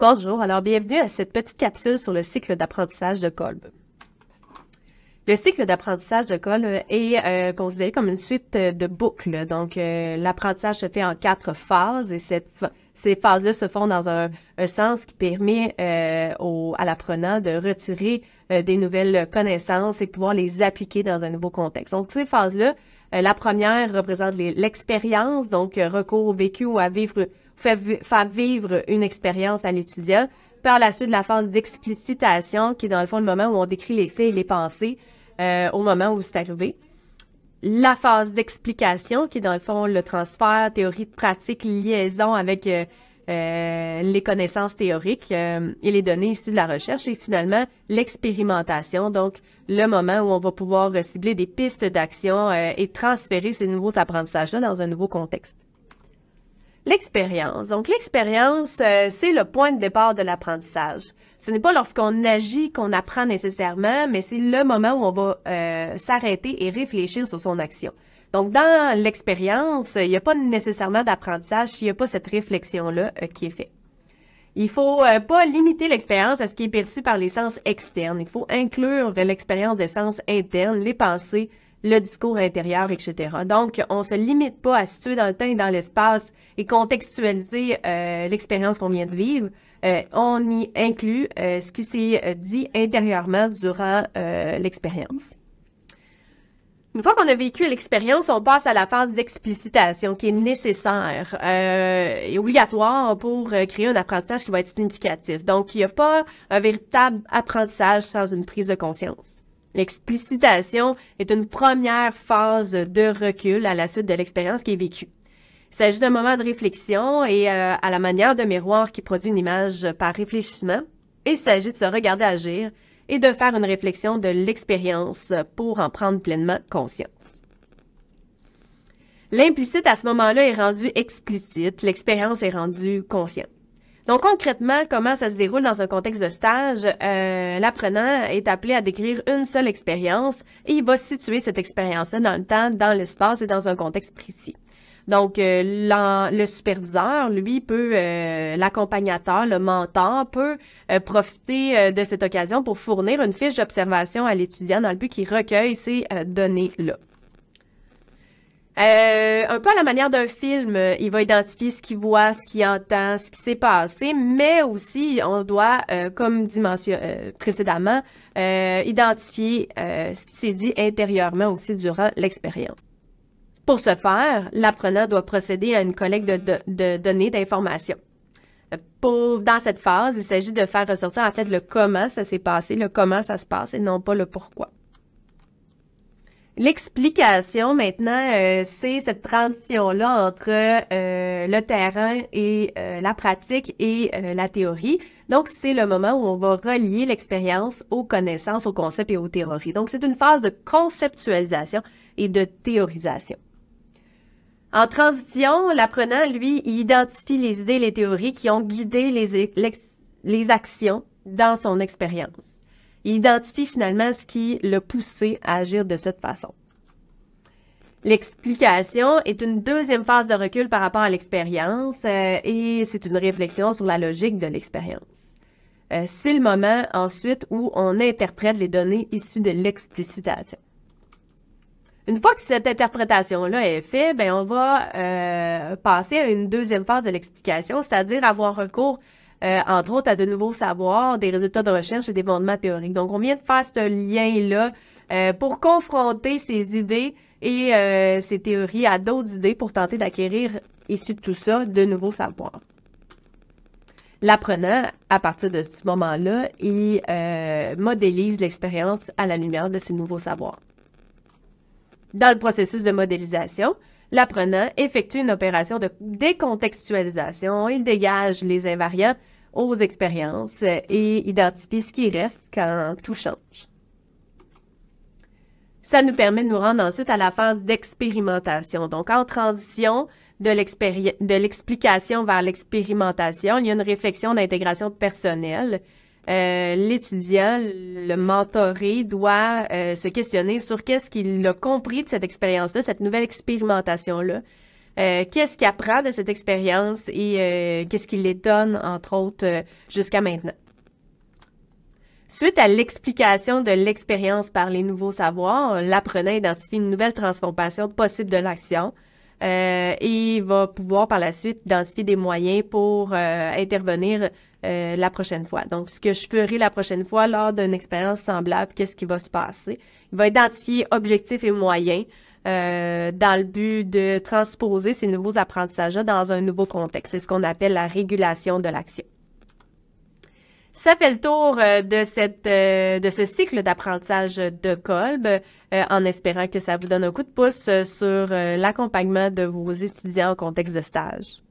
Bonjour, alors bienvenue à cette petite capsule sur le cycle d'apprentissage de Kolb. Le cycle d'apprentissage de Kolb est considéré comme une suite de boucles. Donc, l'apprentissage se fait en 4 phases et ces phases-là se font dans un sens qui permet à l'apprenant de retirer des nouvelles connaissances et pouvoir les appliquer dans un nouveau contexte. Donc, ces phases-là, la première représente l'expérience, donc recours au vécu ou à faire vivre une expérience à l'étudiant. Par la suite, la phase d'explicitation, qui est dans le fond le moment où on décrit les faits et les pensées au moment où c'est arrivé. La phase d'explication, qui est dans le fond le transfert, théorie de pratique, liaison avec les connaissances théoriques et les données issues de la recherche. Et finalement, l'expérimentation, donc le moment où on va pouvoir cibler des pistes d'action et transférer ces nouveaux apprentissages-là dans un nouveau contexte. L'expérience. Donc, l'expérience, c'est le point de départ de l'apprentissage. Ce n'est pas lorsqu'on agit qu'on apprend nécessairement, mais c'est le moment où on va s'arrêter et réfléchir sur son action. Donc, dans l'expérience, il n'y a pas nécessairement d'apprentissage s'il n'y a pas cette réflexion-là qui est faite. Il ne faut pas limiter l'expérience à ce qui est perçu par les sens externes. Il faut inclure l'expérience des sens internes, les pensées, le discours intérieur, etc. Donc, on ne se limite pas à situer dans le temps et dans l'espace et contextualiser l'expérience qu'on vient de vivre. On y inclut ce qui s'est dit intérieurement durant l'expérience. Une fois qu'on a vécu l'expérience, on passe à la phase d'explicitation qui est nécessaire et obligatoire pour créer un apprentissage qui va être significatif. Donc, il n'y a pas un véritable apprentissage sans une prise de conscience. L'explicitation est une première phase de recul à la suite de l'expérience qui est vécue. Il s'agit d'un moment de réflexion et à la manière de miroir qui produit une image par réfléchissement. Il s'agit de se regarder agir et de faire une réflexion de l'expérience pour en prendre pleinement conscience. L'implicite à ce moment-là est rendu explicite, l'expérience est rendue consciente. Donc, concrètement, comment ça se déroule dans un contexte de stage? L'apprenant est appelé à décrire une seule expérience et il va situer cette expérience-là dans le temps, dans l'espace et dans un contexte précis. Donc, le superviseur, lui, peut, l'accompagnateur, le mentor, peut profiter de cette occasion pour fournir une fiche d'observation à l'étudiant dans le but qu'il recueille ces données-là. Un peu à la manière d'un film, il va identifier ce qu'il voit, ce qu'il entend, ce qui s'est passé, mais aussi on doit, comme dit précédemment, identifier ce qui s'est dit intérieurement aussi durant l'expérience. Pour ce faire, l'apprenant doit procéder à une collecte de données, d'informations. Dans cette phase, il s'agit de faire ressortir en fait le comment ça s'est passé, le comment ça se passe et non pas le pourquoi. L'explication, maintenant, c'est cette transition-là entre le terrain et la pratique et la théorie. Donc, c'est le moment où on va relier l'expérience aux connaissances, aux concepts et aux théories. Donc, c'est une phase de conceptualisation et de théorisation. En transition, l'apprenant, lui, il identifie les idées et les théories qui ont guidé les actions dans son expérience. Il identifie finalement ce qui l'a poussé à agir de cette façon. L'explication est une deuxième phase de recul par rapport à l'expérience et c'est une réflexion sur la logique de l'expérience. C'est le moment ensuite où on interprète les données issues de l'explicitation. Une fois que cette interprétation-là est faite, ben on va passer à une deuxième phase de l'explication, c'est-à-dire avoir recours entre autres, à de nouveaux savoirs, des résultats de recherche et des fondements théoriques. Donc, on vient de faire ce lien-là pour confronter ces idées et ces théories à d'autres idées pour tenter d'acquérir, issu de tout ça, de nouveaux savoirs. L'apprenant, à partir de ce moment-là, il modélise l'expérience à la lumière de ces nouveaux savoirs. Dans le processus de modélisation, l'apprenant effectue une opération de décontextualisation. Il dégage les invariants aux expériences et identifie ce qui reste quand tout change. Ça nous permet de nous rendre ensuite à la phase d'expérimentation. Donc, en transition de l'explication vers l'expérimentation, il y a une réflexion d'intégration personnelle. L'étudiant, le mentoré, doit se questionner sur qu'est-ce qu'il a compris de cette expérience-là, cette nouvelle expérimentation-là, qu'est-ce qu'il apprend de cette expérience et qu'est-ce qui l'étonne, entre autres, jusqu'à maintenant. Suite à l'explication de l'expérience par les nouveaux savoirs, l'apprenant identifie une nouvelle transformation possible de l'action et il va pouvoir par la suite identifier des moyens pour intervenir la prochaine fois. Donc, ce que je ferai la prochaine fois lors d'une expérience semblable, qu'est-ce qui va se passer? Il va identifier objectifs et moyens dans le but de transposer ces nouveaux apprentissages-là dans un nouveau contexte. C'est ce qu'on appelle la régulation de l'action. Ça fait le tour de ce cycle d'apprentissage de Kolb, en espérant que ça vous donne un coup de pouce sur l'accompagnement de vos étudiants en contexte de stage.